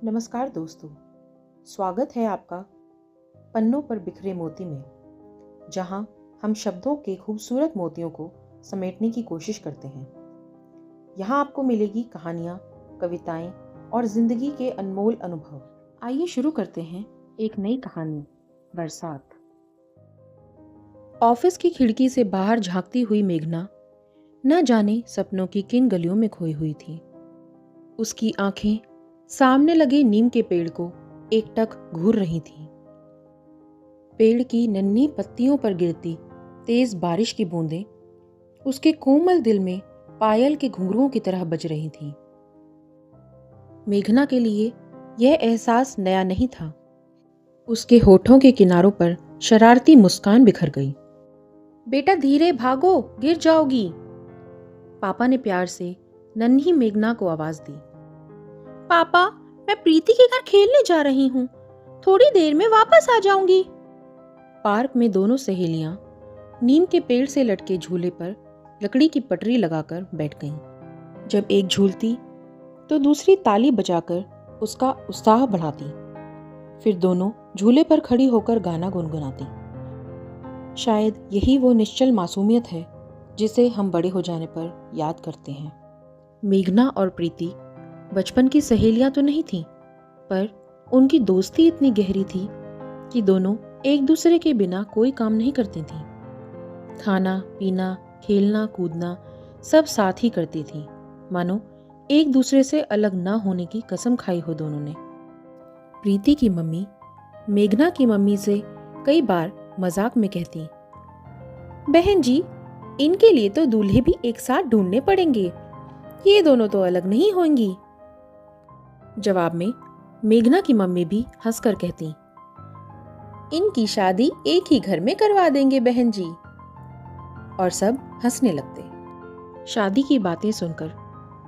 नमस्कार दोस्तों, स्वागत है आपका पन्नों पर बिखरे मोती में, जहां हम शब्दों के खूबसूरत मोतियों को समेटने की कोशिश करते हैं। यहाँ आपको मिलेगी कहानियाँ, कविताएं और जिंदगी के अनमोल अनुभव। आइए शुरू करते हैं एक नई कहानी, बरसात। ऑफिस की खिड़की से बाहर झांकती हुई मेघना न जाने सपनों की किन गलियों में खोई हुई थी। उसकी आंखें सामने लगे नीम के पेड़ को एकटक घूर रही थीं। पेड़ की नन्ही पत्तियों पर गिरती तेज बारिश की बूंदें उसके कोमल दिल में पायल के घुंघरुओं की तरह बज रही थीं। मेघना के लिए यह एहसास नया नहीं था। उसके होठों के किनारों पर शरारती मुस्कान बिखर गई। बेटा धीरे भागो, गिर जाओगी। पापा ने प्यार से नन्ही मेघना को आवाज दी। पापा, मैं प्रीति के घर खेलने जा रही हूँ, थोड़ी देर में वापस आ जाऊंगी। पार्क में दोनों सहेलियां नीम के पेड़ से लटके झूले पर लकड़ी की पटरी लगाकर बैठ गईं। जब एक झूलती तो दूसरी ताली बजाकर उसका उत्साह बढ़ाती। फिर दोनों झूले पर खड़ी होकर गाना गुनगुनाती। शायद यही वो निश्चल मासूमियत है जिसे हम बड़े हो जाने पर याद करते हैं। मेघना और प्रीति बचपन की सहेलियां तो नहीं थीं, पर उनकी दोस्ती इतनी गहरी थी कि दोनों एक दूसरे के बिना कोई काम नहीं करती थीं। खाना पीना, खेलना कूदना सब साथ ही करती थीं, मानो एक दूसरे से अलग ना होने की कसम खाई हो दोनों ने। प्रीति की मम्मी मेघना की मम्मी से कई बार मजाक में कहती, बहन जी, इनके लिए तो दूल्हे भी एक साथ ढूंढने पड़ेंगे, ये दोनों तो अलग नहीं होंगी। जवाब में मेघना की मम्मी भी हंसकर कहती, इनकी शादी एक ही घर में करवा देंगे बहन जी। और सब हंसने लगते। शादी की बातें सुनकर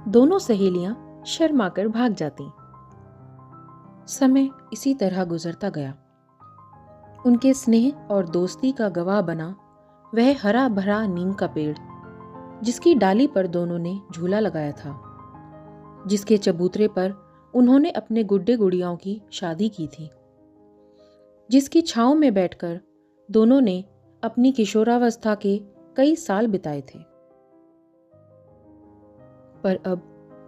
दोनों सहेलियां शर्माकर भाग जाती। समय इसी तरह गुजरता गया। उनके स्नेह और दोस्ती का गवाह बना वह हरा भरा नीम का पेड़, जिसकी डाली पर दोनों ने झूला लगाया था, जिसके चबूतरे पर उन्होंने अपने गुड्डे गुड़ियाओं की शादी की थी, जिसकी छांव में बैठकर दोनों ने अपनी किशोरावस्था के कई साल बिताए थे। पर अब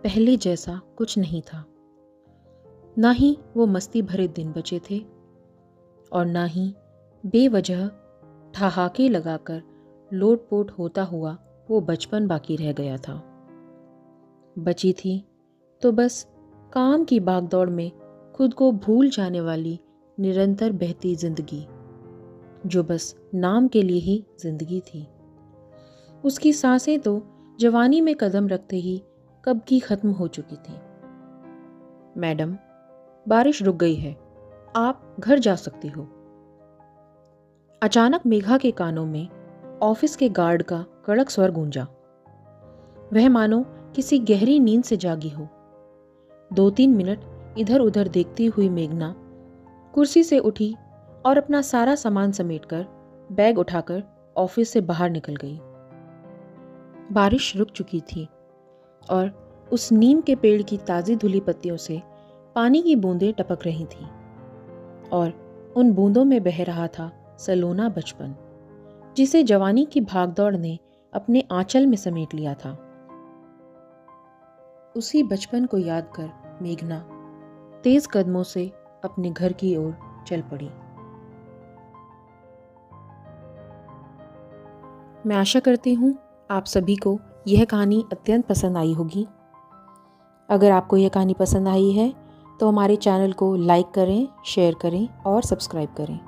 पहले जैसा कुछ नहीं था। ना ही वो मस्ती भरे दिन बचे थे और ना ही बेवजह ठहाके लगाकर लोटपोट होता हुआ वो बचपन बाकी रह गया था। बची थी तो बस काम की भागदौड़ में खुद को भूल जाने वाली निरंतर बहती जिंदगी, जो बस नाम के लिए ही जिंदगी थी। उसकी सांसें तो जवानी में कदम रखते ही कब की खत्म हो चुकी थी। मैडम, बारिश रुक गई है, आप घर जा सकती हो। अचानक मेघा के कानों में ऑफिस के गार्ड का कड़क स्वर गूंजा। वह मानो किसी गहरी नींद से जागी हो। 2-3 मिनट इधर उधर देखती हुई मेघना कुर्सी से उठी और अपना सारा सामान समेटकर बैग उठाकर ऑफिस से बाहर निकल गई। बारिश रुक चुकी थी और उस नीम के पेड़ की ताजी धुली पत्तियों से पानी की बूंदें टपक रही थीं और उन बूंदों में बह रहा था सलोना बचपन, जिसे जवानी की भागदौड़ ने अपने आंचल में समेट लिया था। उसी बचपन को याद कर मेघना तेज कदमों से अपने घर की ओर चल पड़ी। मैं आशा करती हूँ आप सभी को यह कहानी अत्यंत पसंद आई होगी। अगर आपको यह कहानी पसंद आई है तो हमारे चैनल को लाइक करें, शेयर करें और सब्सक्राइब करें।